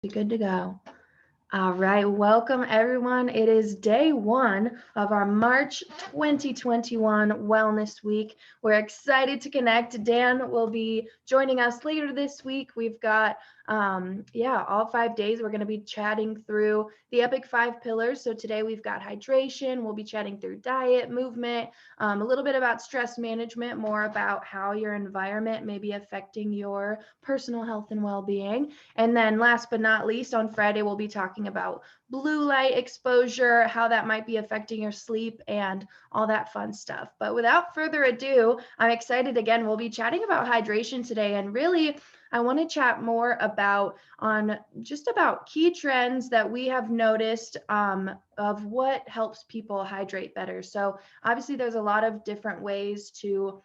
Good to go. All right, welcome everyone. It is day one of our March 2021 Wellness Week. We're excited to connect. Dan will be joining us later this week. We've got, all 5 days. We're going to be chatting through the Epic 5 pillars. So today we've got hydration. We'll be chatting through diet, movement, a little bit about stress management, more about how your environment may be affecting your personal health and well-being. And then last but not least, on Friday, we'll be talking about blue light exposure, how that might be affecting your sleep, and all that fun stuff. But without further ado, I'm excited again. We'll be chatting about hydration today. And really, I want to chat more about key trends that we have noticed of what helps people hydrate better. So obviously, there's a lot of different ways to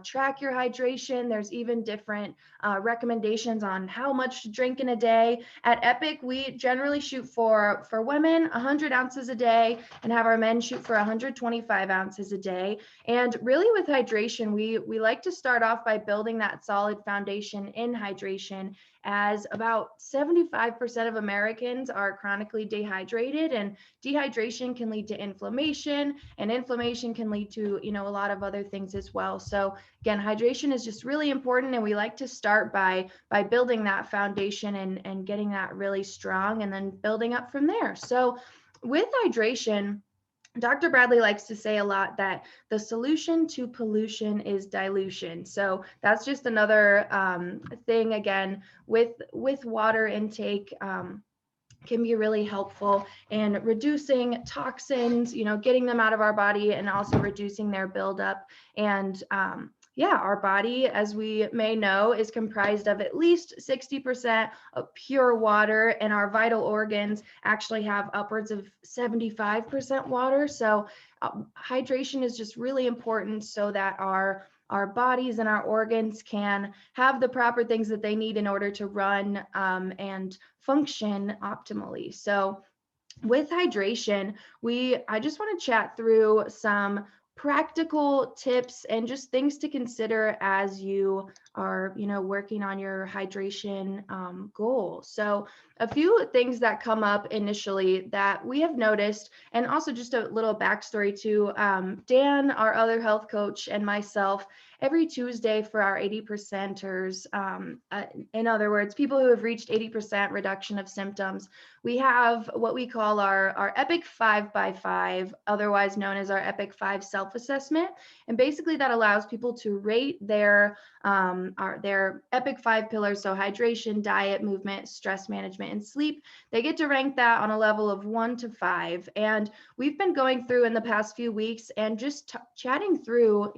track your hydration. There's even different recommendations on how much to drink in a day. At Epic, we generally shoot for women 100 ounces a day and have our men shoot for 125 ounces a day. And really with hydration, we like to start off by building that solid foundation in hydration, as about 75% of Americans are chronically dehydrated, and dehydration can lead to inflammation, and inflammation can lead to a lot of other things as well. So again, hydration is just really important, and we like to start by building that foundation and getting that really strong, and then building up from there. So with hydration, Dr. Bradley likes to say a lot that the solution to pollution is dilution. So that's just another thing again with water intake. Can be really helpful in reducing toxins, getting them out of our body, and also reducing their buildup. And our body, as we may know, is comprised of at least 60% of pure water, and our vital organs actually have upwards of 75% water. So hydration is just really important so that our bodies and our organs can have the proper things that they need in order to run and function optimally. So with hydration, I just want to chat through some practical tips and just things to consider as you are, working on your hydration goal. So a few things that come up initially that we have noticed, and also just a little backstory to Dan, our other health coach, and myself, every Tuesday for our 80%ers, in other words, people who have reached 80% reduction of symptoms, we have what we call our Epic 5x5, otherwise known as our Epic 5 self-assessment. And basically that allows people to rate their Epic 5 pillars, so hydration, diet, movement, stress management, and sleep. They get to rank that on a level of 1 to 5. And we've been going through in the past few weeks and just chatting through,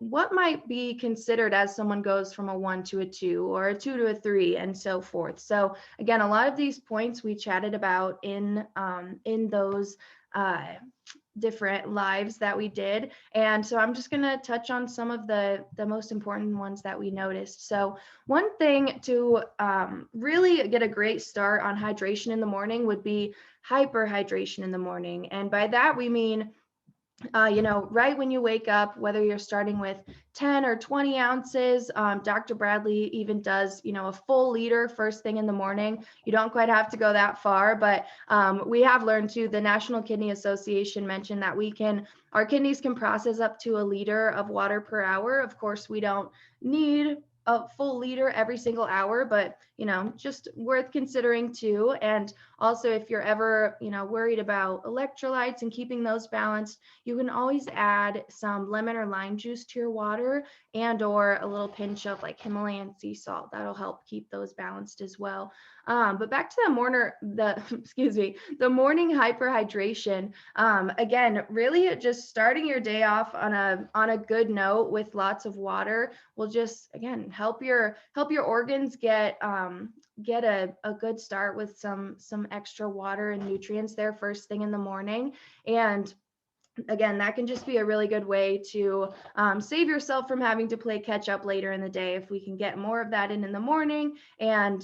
what might be considered as someone goes from a 1 to a 2, or a 2 to a 3, and so forth. So again, a lot of these points we chatted about in those different lives that we did. And so I'm just going to touch on some of the most important ones that we noticed. So one thing to really get a great start on hydration in the morning would be hyperhydration in the morning. And by that, we mean right when you wake up, whether you're starting with 10 or 20 ounces, Dr. Bradley even does, a full liter first thing in the morning. You don't quite have to go that far, but we have learned too, the National Kidney Association mentioned that our kidneys can process up to a liter of water per hour. Of course, we don't need a full liter every single hour, but just worth considering too. And also, if you're ever worried about electrolytes and keeping those balanced, you can always add some lemon or lime juice to your water, and or a little pinch of like Himalayan sea salt. That'll help keep those balanced as well. But back to the morning hyperhydration. Again, really just starting your day off on a good note with lots of water will just again help your organs get a good start with some extra water and nutrients there first thing in the morning. And again, that can just be a really good way to save yourself from having to play catch up later in the day if we can get more of that in the morning, and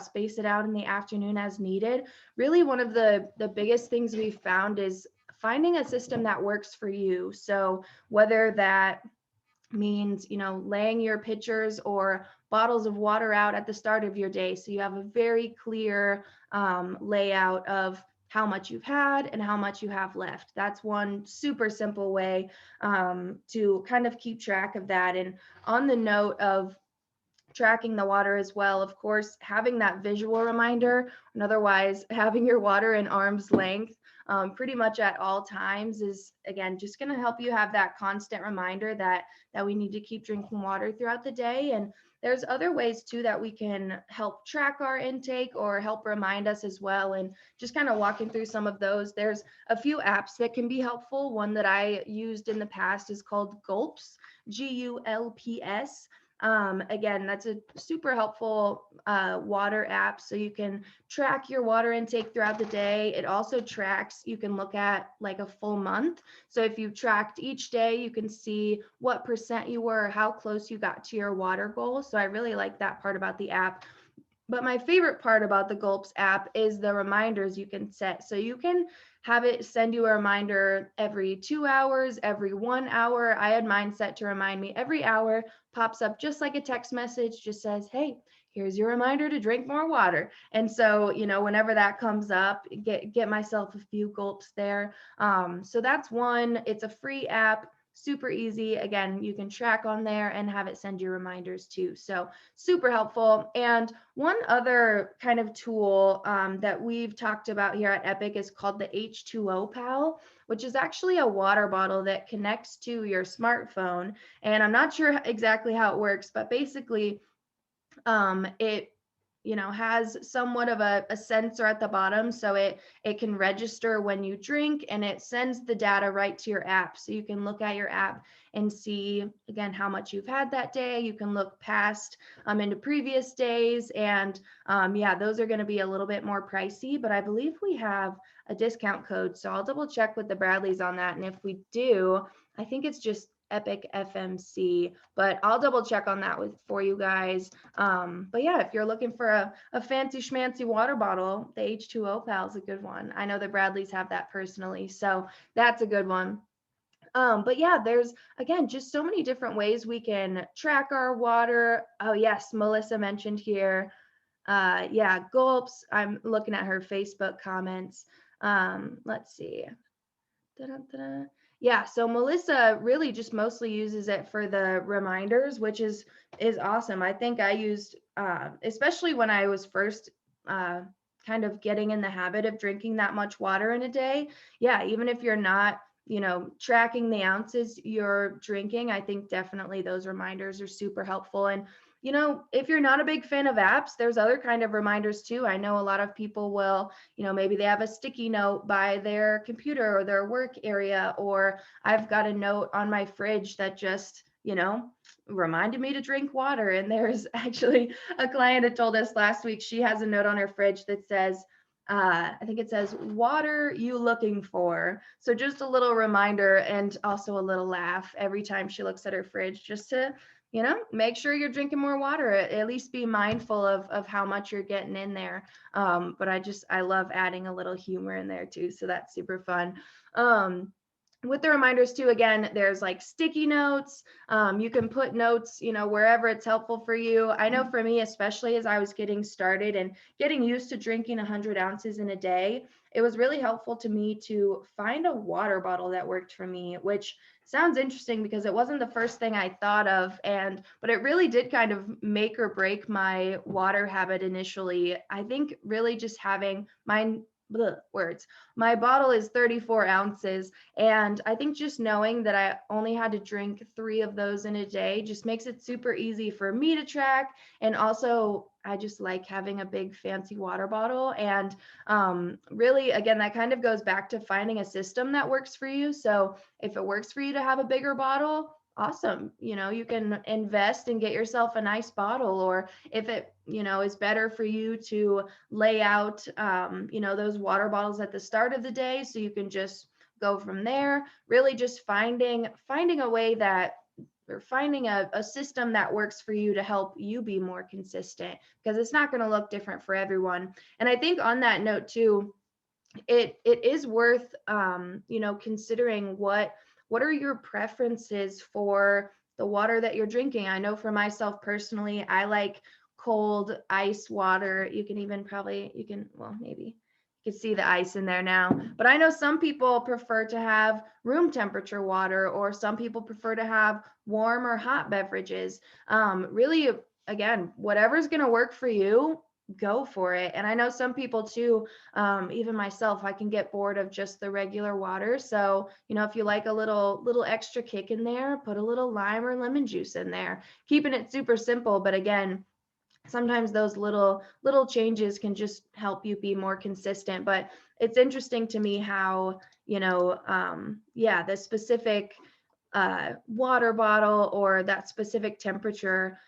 space it out in the afternoon as needed. Really, one of the biggest things we've found is finding a system that works for you. So whether that means laying your pitchers or bottles of water out at the start of your day. So you have a very clear layout of how much you've had and how much you have left. That's one super simple way to kind of keep track of that. And on the note of tracking the water as well, of course, having that visual reminder, and otherwise having your water in arm's length pretty much at all times is, again, just going to help you have that constant reminder that we need to keep drinking water throughout the day. And there's other ways too that we can help track our intake or help remind us as well. And just kind of walking through some of those, there's a few apps that can be helpful. One that I used in the past is called Gulps, Gulps. Again, that's a super helpful water app. So you can track your water intake throughout the day. It also tracks, you can look at like a full month. So if you tracked each day, you can see what percent you were, how close you got to your water goal. So I really like that part about the app. But my favorite part about the Gulps app is the reminders you can set. So you can have it send you a reminder every 2 hours, every 1 hour. I had mine set to remind me every hour, pops up just like a text message, just says, hey, here's your reminder to drink more water. And so, whenever that comes up, get myself a few gulps there. So that's one. It's a free app, super easy. Again, you can track on there and have it send you reminders too. So super helpful. And one other kind of tool that we've talked about here at Epic is called the H2o Pal, which is actually a water bottle that connects to your smartphone. And I'm not sure exactly how it works, but basically it has somewhat of a sensor at the bottom, so it can register when you drink, and it sends the data right to your app. So you can look at your app and see, again, how much you've had that day. You can look past into previous days, and yeah, those are going to be a little bit more pricey, but I believe we have a discount code, so I'll double check with the Bradleys on that. And if we do, I think it's just Epic FMC, but I'll double check on that for you guys. But yeah, if you're looking for a fancy schmancy water bottle, the H2o Pal is a good one. I know the Bradleys have that personally, so that's a good one. But yeah, there's, again, just so many different ways we can track our water. Oh yes, Melissa mentioned here. Yeah, gulps. I'm looking at her Facebook comments. Let's see. Da-da-da-da. Yeah, so Melissa really just mostly uses it for the reminders, which is awesome. I think I used, especially when I was first kind of getting in the habit of drinking that much water in a day. Yeah, even if you're not, tracking the ounces you're drinking, I think definitely those reminders are super helpful. And if you're not a big fan of apps, there's other kind of reminders too. I know a lot of people will, maybe they have a sticky note by their computer or their work area, or I've got a note on my fridge that just, reminded me to drink water. And there's actually a client that told us last week, she has a note on her fridge that says, I think it says, water you looking for? So just a little reminder, and also a little laugh every time she looks at her fridge, just to make sure you're drinking more water, at least be mindful of how much you're getting in there. But I love adding a little humor in there too. So that's super fun. With the reminders too, again, there's like sticky notes. You can put notes, wherever it's helpful for you. I know for me, especially as I was getting started and getting used to drinking 100 ounces in a day, it was really helpful to me to find a water bottle that worked for me, which sounds interesting because it wasn't the first thing I thought of, but it really did kind of make or break my water habit initially. I think really just having my bottle is 34 ounces, and I think just knowing that I only had to drink 3 of those in a day just makes it super easy for me to track. And also, I just like having a big fancy water bottle. And really, again, that kind of goes back to finding a system that works for you. So if it works for you to have a bigger bottle, awesome. You can invest and get yourself a nice bottle. Or if it, is better for you to lay out, those water bottles at the start of the day, so you can just go from there. Really just finding a way that, or finding a system that works for you to help you be more consistent, because it's not going to look different for everyone. And I think on that note too, it is worth considering what are your preferences for water that you're drinking. I know for myself personally, I like cold ice water. You can even probably, well, maybe you can see the ice in there now. But I know some people prefer to have room temperature water, or some people prefer to have warm or hot beverages. Really, again, whatever's going to work for you, go for it. And I know some people too, even myself, I can get bored of just the regular water. So, if you like a little extra kick in there, put a little lime or lemon juice in there, keeping it super simple. But again, sometimes those little changes can just help you be more consistent. But it's interesting to me how, the specific water bottle or that specific temperature,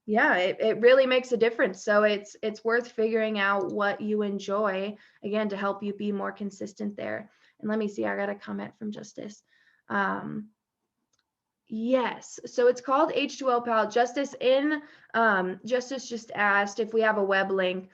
it really makes a difference. So it's worth figuring out what you enjoy, again, to help you be more consistent there. And let me see, I got a comment from Justice. Yes, so it's called H2o Pal. Justice just asked if we have a web link.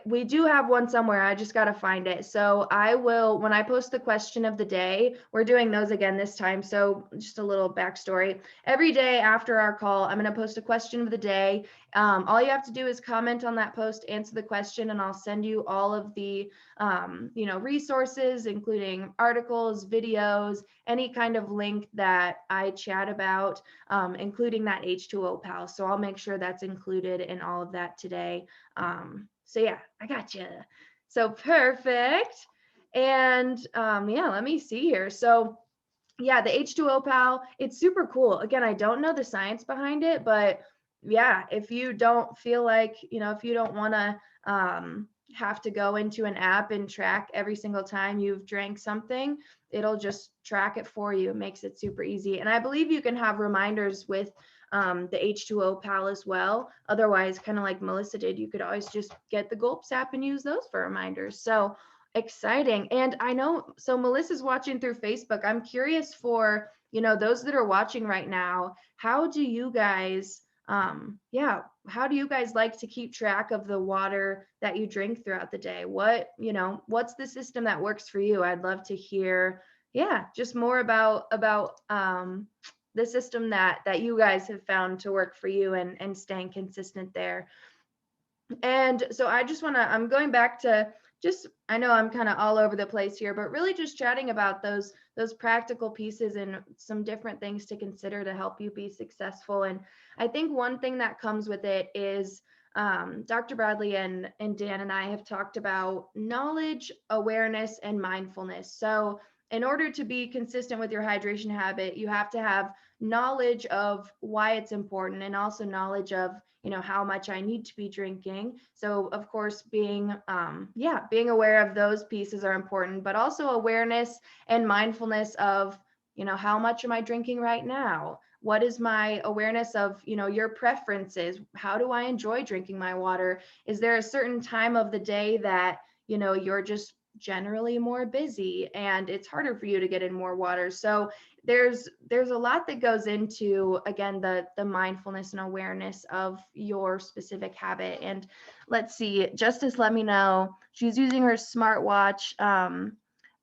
We do have one somewhere. I just got to find it. So I will, when I post the question of the day, we're doing those again this time. So just a little backstory. Every day after our call, I'm going to post a question of the day. All you have to do is comment on that post, answer the question, and I'll send you all of the, resources, including articles, videos, any kind of link that I chat about, including that H2o Pal. So I'll make sure that's included in all of that today. So yeah, I got you. So perfect. And let me see here. So yeah, the H2o Pal, it's super cool. Again, I don't know the science behind it, but yeah, if you don't feel like, if you don't want to have to go into an app and track every single time you've drank something, it'll just track it for you. It makes it super easy. And I believe you can have reminders with the H2o Pal as well. Otherwise, kind of like Melissa did, you could always just get the Gulps app and use those for reminders. So exciting. And I know, so Melissa's watching through Facebook. I'm curious for, those that are watching right now, how do you guys, how do you guys like to keep track of the water that you drink throughout the day? What's the system that works for you? I'd love to hear, just more about the system that you guys have found to work for you and staying consistent there. And so I'm going back to I know I'm kind of all over the place here, but really just chatting about those practical pieces and some different things to consider to help you be successful. And I think one thing that comes with it is Dr. Bradley and Dan and I have talked about knowledge, awareness, and mindfulness. So in order to be consistent with your hydration habit, you have to have knowledge of why it's important, and also knowledge of how much I need to be drinking. So of course, being aware of those pieces are important, but also awareness and mindfulness of how much am I drinking right now? What is my awareness of your preferences? How do I enjoy drinking my water? Is there a certain time of the day that you're just generally more busy and it's harder for you to get in more water? So there's a lot that goes into, again, the mindfulness and awareness of your specific habit. And let's see, Justice let me know she's using her smartwatch,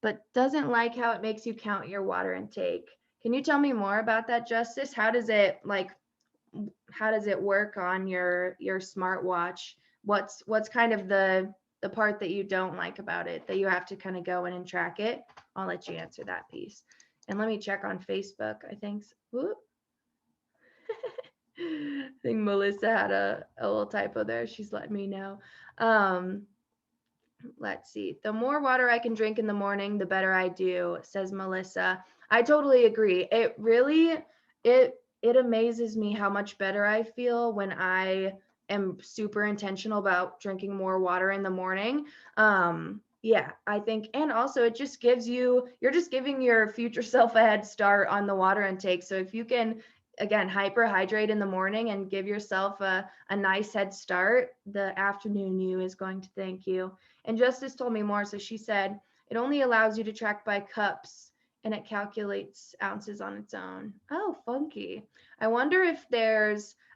but doesn't like how it makes you count your water intake. Can you tell me more about that, Justice? How does it work on your smartwatch? What's kind of the part that you don't like about it, that you have to kind of go in and track it? I'll let you answer that piece. And let me check on Facebook. I think I think Melissa had a little typo there. She's letting me know. Let's see. The more water I can drink in the morning, the better I do, says Melissa. I totally agree. It really, it amazes me how much better I feel when I am super intentional about drinking more water in the morning. I think, and also it just gives you're just giving your future self a head start on the water intake. So if you can, again, hyperhydrate in the morning and give yourself a nice head start, the afternoon you is going to thank you. And Justice told me more. So she said, it only allows you to track by cups and it calculates ounces on its own. Oh, funky. I wonder if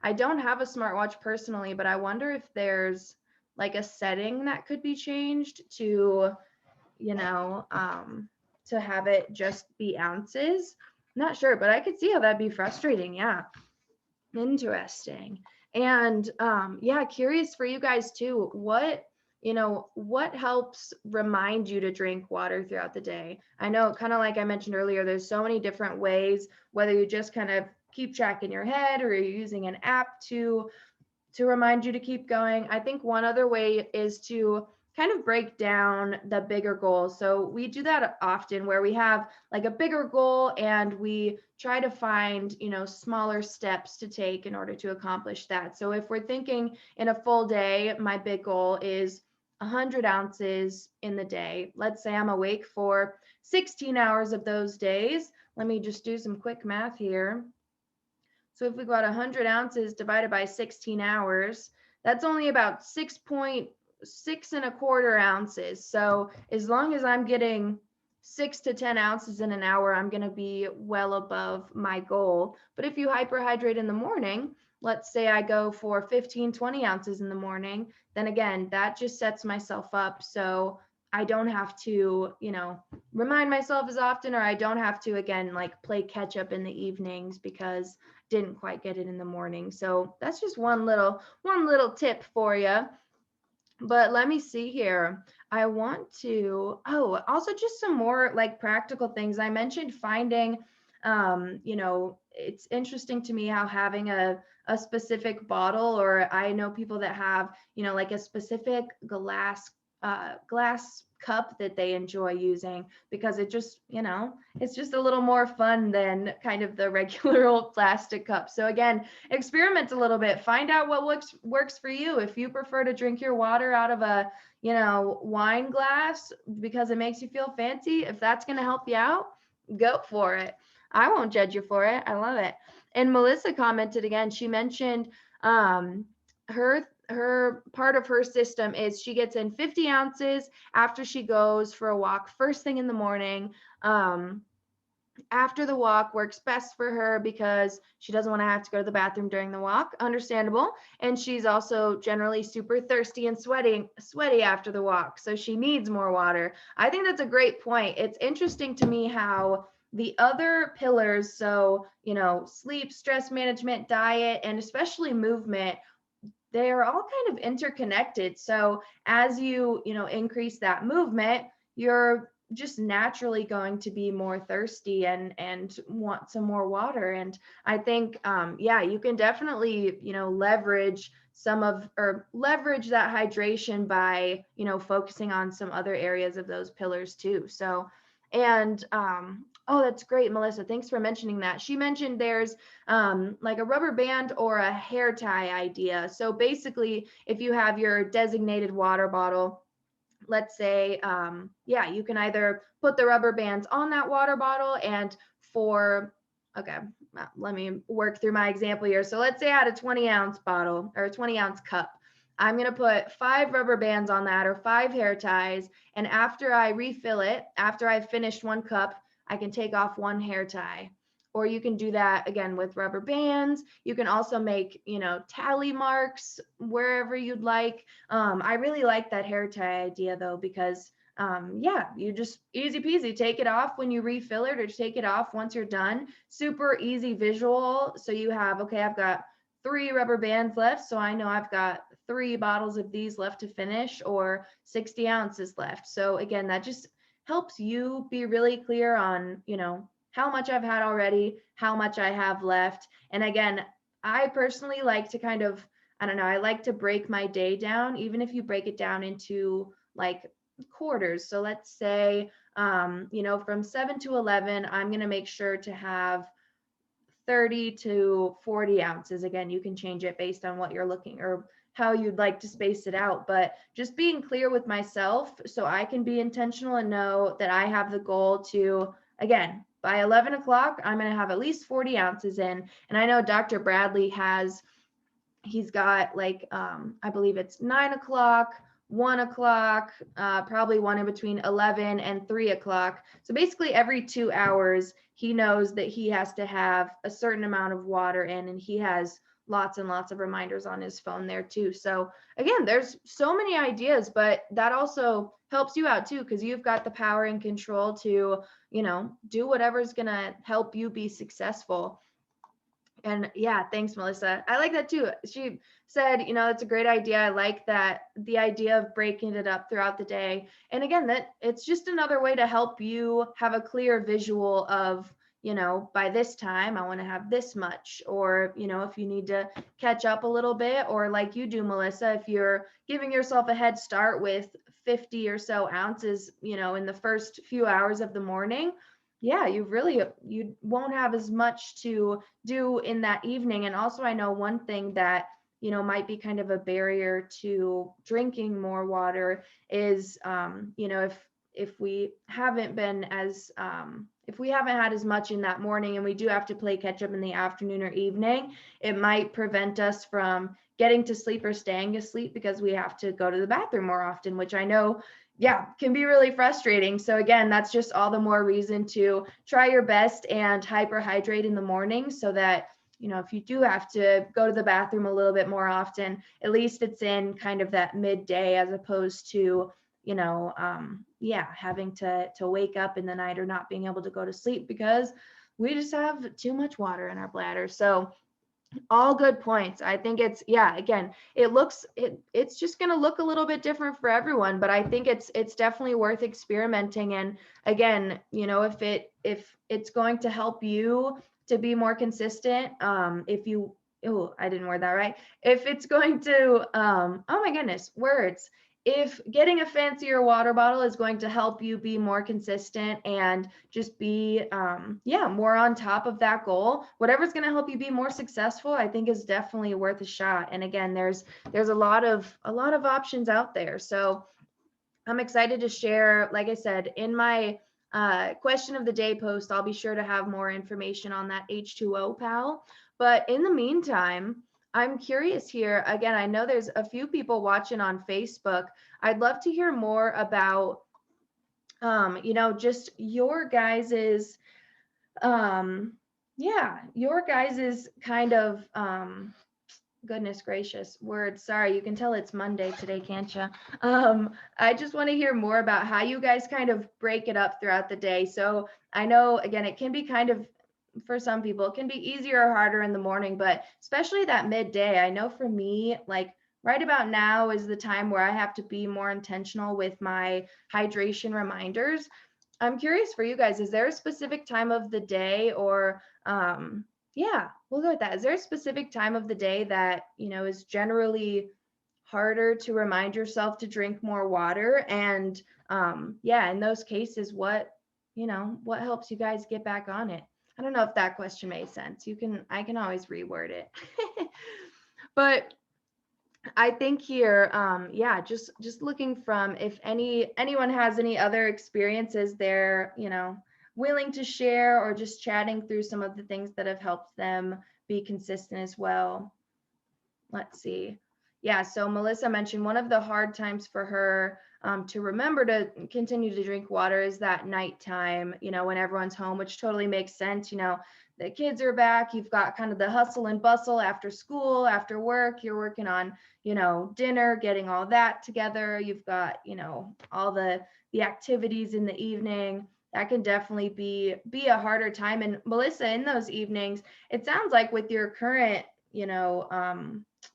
I don't have a smartwatch personally, but I wonder if there's like a setting that could be changed to, to have it just be ounces. Not sure, but I could see how that'd be frustrating. Yeah. Interesting. And yeah, curious for you guys too. What helps remind you to drink water throughout the day? I know, kind of like I mentioned earlier, there's so many different ways, whether you just kind of keep track in your head or you're using an app to remind you to keep going. I think one other way is to kind of break down the bigger goals. So we do that often where we have like a bigger goal and we try to find, smaller steps to take in order to accomplish that. So if we're thinking in a full day, my big goal is 100 ounces in the day. Let's say I'm awake for 16 hours of those days. Let me just do some quick math here. So if we got 100 ounces divided by 16 hours, that's only about 6.6 ounces. So as long as I'm getting 6 to 10 ounces in an hour, I'm going to be well above my goal. But if you hyperhydrate in the morning, let's say I go for 15, 20 ounces in the morning, then again, that just sets myself up. So I don't have to, remind myself as often, or I don't have to, again, like play catch up in the evenings because didn't quite get it in the morning. So that's just one little tip for you. But let me see here. I want to, also just some more like practical things. I mentioned finding, it's interesting to me how having a specific bottle, or I know people that have, like a specific glass cup that they enjoy using, because it just, it's just a little more fun than kind of the regular old plastic cup. So again, experiment a little bit, find out what works for you. If you prefer to drink your water out of a, wine glass because it makes you feel fancy, if that's going to help you out, go for it. I won't judge you for it. I love it. And Melissa commented again, she mentioned her part of her system is she gets in 50 ounces after she goes for a walk first thing in the morning. After the walk works best for her because she doesn't want to have to go to the bathroom during the walk. Understandable. And she's also generally super thirsty and sweaty after the walk, so she needs more water. I think that's a great point. It's interesting to me how the other pillars, so sleep, stress management, diet, and especially movement, they are all kind of interconnected. So as you increase that movement, you're just naturally going to be more thirsty and want some more water. And I think you can definitely leverage leverage that hydration by focusing on some other areas of those pillars too. So, and oh, that's great, Melissa, thanks for mentioning that. She mentioned there's like a rubber band or a hair tie idea. So basically, if you have your designated water bottle, let's say, you can either put the rubber bands on that water bottle and let me work through my example here. So let's say I had a 20-ounce bottle or a 20-ounce cup. I'm going to put 5 rubber bands on that, or 5 hair ties. And after I refill it, after I've finished 1 cup, I can take off 1 hair tie. Or you can do that again with rubber bands. You can also make, tally marks wherever you'd like. I really like that hair tie idea though, because you just easy peasy, take it off when you refill it, or take it off once you're done. Super easy visual. So you have, okay, I've got 3 rubber bands left, so I know I've got 3 bottles of these left to finish, or 60 ounces left. So again, that just helps you be really clear on, how much I've had already, how much I have left. And again, I personally like to kind of, I like to break my day down, even if you break it down into like quarters. So let's say, from 7 to 11, I'm going to make sure to have 30 to 40 ounces. Again, you can change it based on what you're looking or how you'd like to space it out, but just being clear with myself so I can be intentional and know that I have the goal to, again, by 11 o'clock, I'm going to have at least 40 ounces in. And I know Dr. Bradley he's got like, I believe it's 9 o'clock, 1 o'clock, probably one in between 11 and 3 o'clock. So basically every 2 hours, he knows that he has to have a certain amount of water in, and he has lots and lots of reminders on his phone there too. So again, there's so many ideas, but that also helps you out too, because you've got the power and control to, do whatever's going to help you be successful. And yeah, thanks, Melissa. I like that too. She said, that's a great idea. I like that, the idea of breaking it up throughout the day. And again, that it's just another way to help you have a clear visual of, by this time, I want to have this much, or, if you need to catch up a little bit, or like you do, Melissa, if you're giving yourself a head start with 50 or so ounces, in the first few hours of the morning, yeah, you won't have as much to do in that evening. And also, I know one thing that, might be kind of a barrier to drinking more water is, if we haven't been as, if we haven't had as much in that morning and we do have to play catch up in the afternoon or evening, it might prevent us from getting to sleep or staying asleep because we have to go to the bathroom more often, which I know, yeah, can be really frustrating. So again, that's just all the more reason to try your best and hyperhydrate in the morning, so that, if you do have to go to the bathroom a little bit more often, at least it's in kind of that midday, as opposed to, having to wake up in the night or not being able to go to sleep because we just have too much water in our bladder. So all good points. I think it's, yeah, again, it's just going to look a little bit different for everyone, but I think it's definitely worth experimenting. And again, if it's going to help you to be more consistent, I didn't word that right. If it's going to, oh my goodness, words. If getting a fancier water bottle is going to help you be more consistent and just be, more on top of that goal, whatever's going to help you be more successful, I think is definitely worth a shot. And again, there's a lot of options out there. So I'm excited to share, like I said, in my question of the day post, I'll be sure to have more information on that H2o Pal. But in the meantime, I'm curious here. Again, I know there's a few people watching on Facebook. I'd love to hear more about, just your guys's, your guys's kind of, goodness gracious, words. Sorry, you can tell it's Monday today, can't you? I just want to hear more about how you guys kind of break it up throughout the day. So I know, again, it can be kind of, for some people, it can be easier or harder in the morning, but especially that midday. I know for me, like right about now is the time where I have to be more intentional with my hydration reminders. I'm curious for you guys, is there a specific time of the day, or yeah, we'll go with that. Is there a specific time of the day that, is generally harder to remind yourself to drink more water? And in those cases, what helps you guys get back on it? I don't know if that question made sense. I can always reword it. But I think here, just looking from, if anyone has any other experiences they're, willing to share, or just chatting through some of the things that have helped them be consistent as well. Let's see. Yeah, so Melissa mentioned one of the hard times for her to remember to continue to drink water is that nighttime, when everyone's home, which totally makes sense. The kids are back, you've got kind of the hustle and bustle after school, after work, you're working on, dinner, getting all that together. You've got, all the activities in the evening. That can definitely be a harder time. And Melissa, in those evenings, it sounds like with your current,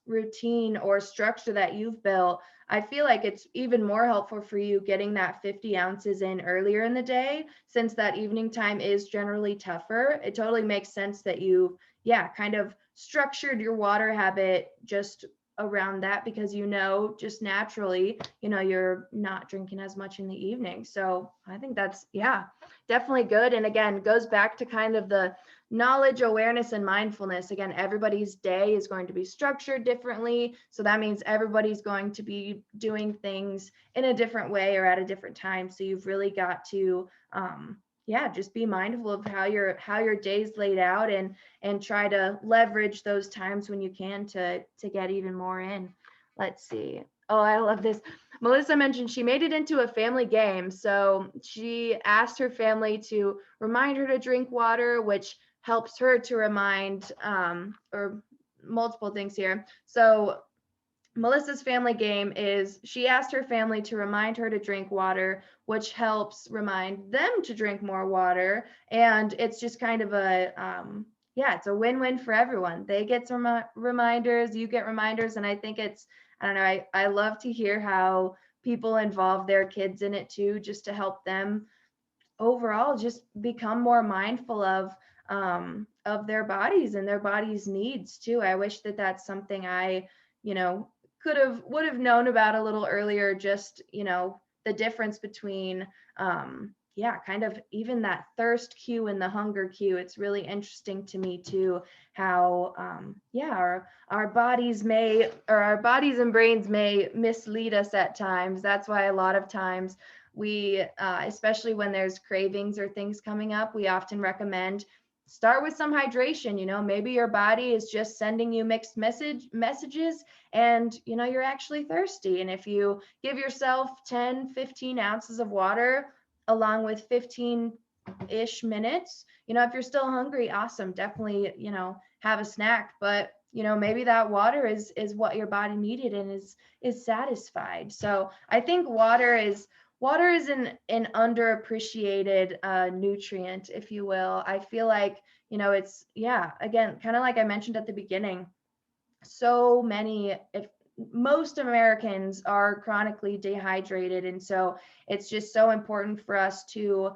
routine or structure that you've built, I feel like it's even more helpful for you getting that 50 ounces in earlier in the day, since that evening time is generally tougher. It totally makes sense that you, kind of structured your water habit just around that, because just naturally, you're not drinking as much in the evening. So I think that's, definitely good. And again, goes back to kind of the knowledge, awareness, and mindfulness. Again, everybody's day is going to be structured differently. So that means everybody's going to be doing things in a different way or at a different time. So you've really got to, just be mindful of how your day's laid out, and try to leverage those times when you can to get even more in. Let's see. Oh, I love this. Melissa mentioned she made it into a family game. So she asked her family to remind her to drink water, which helps her to remind, or multiple things here. So Melissa's family game is she asked her family to remind her to drink water, which helps remind them to drink more water. And it's just kind of yeah, it's a win-win for everyone. They get some reminders, you get reminders. And I think I don't know, I love to hear how people involve their kids in it too, just to help them overall just become more mindful of their bodies and their bodies needs too. I wish that that's something I, you know, would have known about a little earlier, just, the difference between yeah, kind of even that thirst cue and the hunger cue. It's really interesting to me too how yeah, our bodies our bodies and brains may mislead us at times. That's why a lot of times we especially when there's cravings or things coming up, we often recommend start with some hydration. Maybe your body is just sending you mixed messages, and you're actually thirsty. And if you give yourself 10-15 ounces of water along with 15-ish minutes, if you're still hungry, awesome, definitely have a snack. But maybe that water is what your body needed and is satisfied. So I think water is an underappreciated nutrient, if you will. I feel like, it's, yeah, again, kind of like I mentioned at the beginning, so many, if most Americans are chronically dehydrated. And so it's just so important for us to,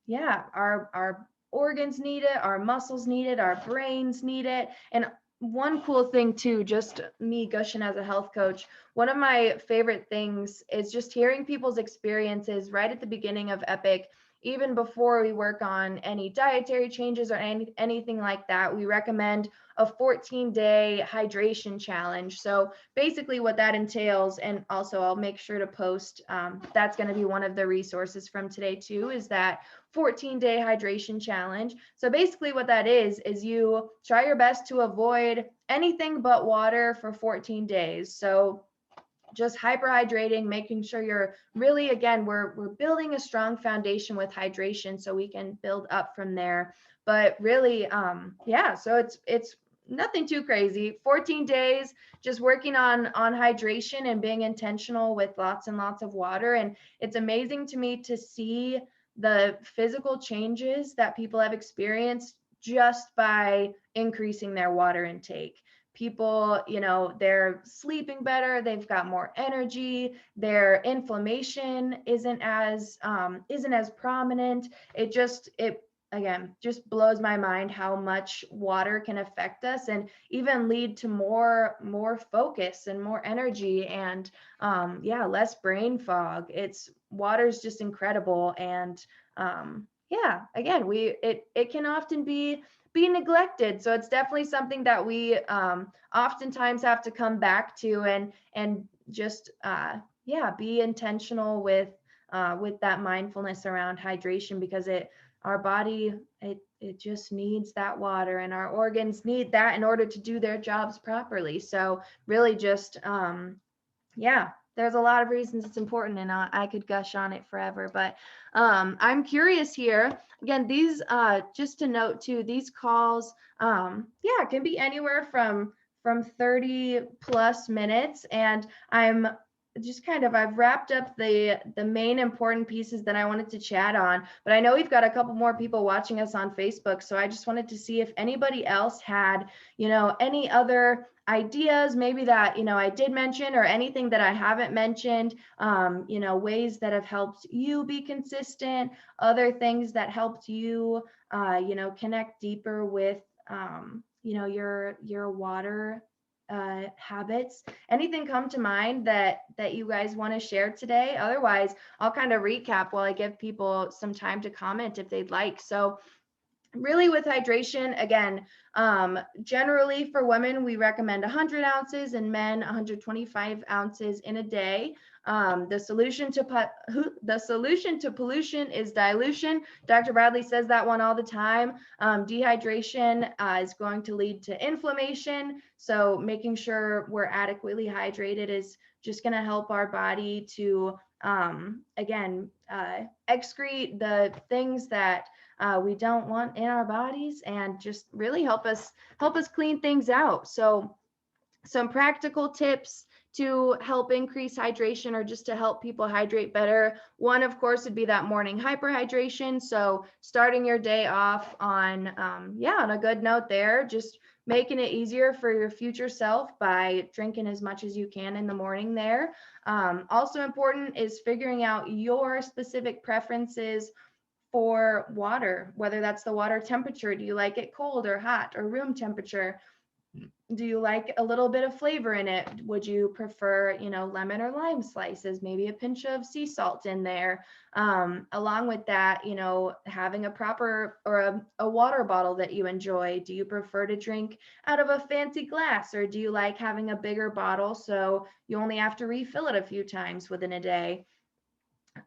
yeah, our organs need it, our muscles need it, our brains need it. And one cool thing too, just me gushing as a health coach, one of my favorite things is just hearing people's experiences right at the beginning of Epic. Even before we work on any dietary changes or anything like that, we recommend a 14-day hydration challenge. So basically what that entails, and also I'll make sure to post, that's going to be one of the resources from today too, is that 14-day hydration challenge. So basically what that is you try your best to avoid anything but water for 14 days. So just hyperhydrating, making sure you're really, again, we're building a strong foundation with hydration so we can build up from there. But really, yeah, so it's nothing too crazy. 14 days just working on hydration and being intentional with lots and lots of water. And it's amazing to me to see the physical changes that people have experienced just by increasing their water intake. People, they're sleeping better, they've got more energy, their inflammation isn't as prominent. It again just blows my mind how much water can affect us and even lead to more focus and more energy and yeah, less brain fog. Water's just incredible. And yeah, again, it can often be neglected. So it's definitely something that we oftentimes have to come back to and just yeah, be intentional with that mindfulness around hydration, because our body, it just needs that water, and our organs need that in order to do their jobs properly. So really just yeah, there's a lot of reasons it's important, and I could gush on it forever. But I'm curious here. Again, these, just to note too, these calls, yeah, can be anywhere from 30 plus minutes. And I'm just I've wrapped up the main important pieces that I wanted to chat on. But I know we've got a couple more people watching us on Facebook. So I just wanted to see if anybody else had, any other ideas maybe that I did mention, or anything that I haven't mentioned, ways that have helped you be consistent, other things that helped you connect deeper with your water habits. Anything come to mind that you guys want to share today? Otherwise, I'll kind of recap while I give people some time to comment if they'd like. So really with hydration, again, generally for women, we recommend 100 ounces and men 125 ounces in a day. The solution to pollution is dilution. Dr. Bradley says that one all the time. Dehydration is going to lead to inflammation. So making sure we're adequately hydrated is just going to help our body to, again, excrete the things that we don't want in our bodies, and just really help us clean things out. So some practical tips to help increase hydration, or just to help people hydrate better. One, of course, would be that morning hyperhydration. So starting your day off on, on a good note there, just making it easier for your future self by drinking as much as you can in the morning there. Also important is figuring out your specific preferences for water, whether that's the water temperature. Do you like it cold or hot or room temperature? Do you like a little bit of flavor in it? Would you prefer, lemon or lime slices, maybe a pinch of sea salt in there? Along with that, having a proper or a water bottle that you enjoy. Do you prefer to drink out of a fancy glass, or do you like having a bigger bottle so you only have to refill it a few times within a day?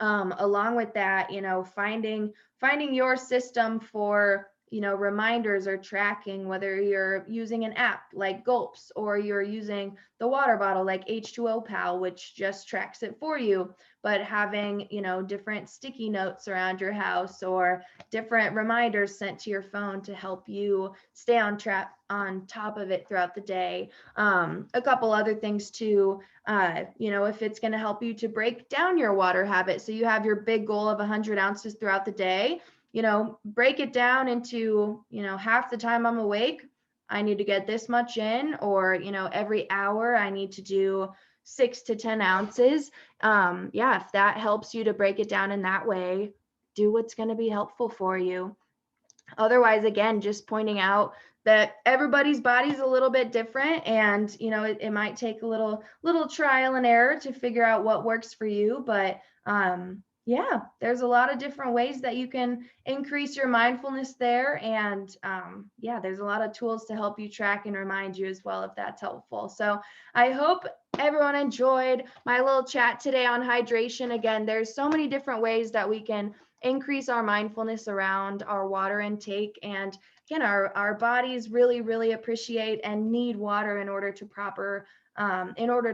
Along with that, finding your system for, reminders or tracking, whether you're using an app like Gulps, or you're using the water bottle like H2o Pal, which just tracks it for you. But having, different sticky notes around your house, or different reminders sent to your phone to help you stay on top of it throughout the day. A couple other things too, if it's going to help you to break down your water habit. So you have your big goal of 100 ounces throughout the day, break it down into, half the time I'm awake, I need to get this much in, or, every hour I need to do 6 to 10 ounces. If that helps you to break it down in that way, do what's going to be helpful for you. Otherwise, again, just pointing out that everybody's body's a little bit different, and it might take a little trial and error to figure out what works for you. But there's a lot of different ways that you can increase your mindfulness there, and there's a lot of tools to help you track and remind you as well, if that's helpful. So I hope everyone enjoyed my little chat today on hydration. Again, there's so many different ways that we can increase our mindfulness around our water intake. And again, our bodies really, really appreciate and need water in order to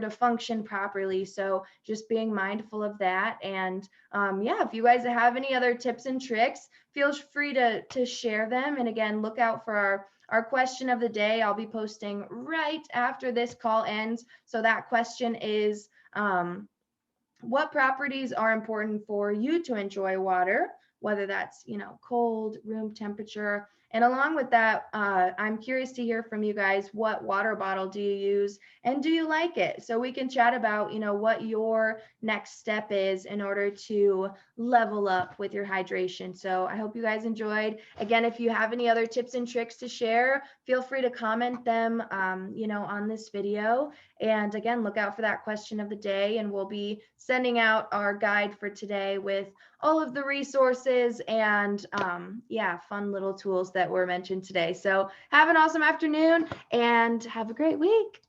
function properly. So just being mindful of that. And if you guys have any other tips and tricks, feel free to share them. And again, look out for our question of the day. I'll be posting right after this call ends. So that question is, what properties are important for you to enjoy water, whether that's, cold, room temperature? And along with that, I'm curious to hear from you guys. What water bottle do you use, and do you like it? So we can chat about, what your next step is in order to level up with your hydration. So I hope you guys enjoyed. Again, if you have any other tips and tricks to share, feel free to comment them, on this video. And again, look out for that question of the day, and we'll be sending out our guide for today with all of the resources and fun little tools that were mentioned today. So have an awesome afternoon and have a great week.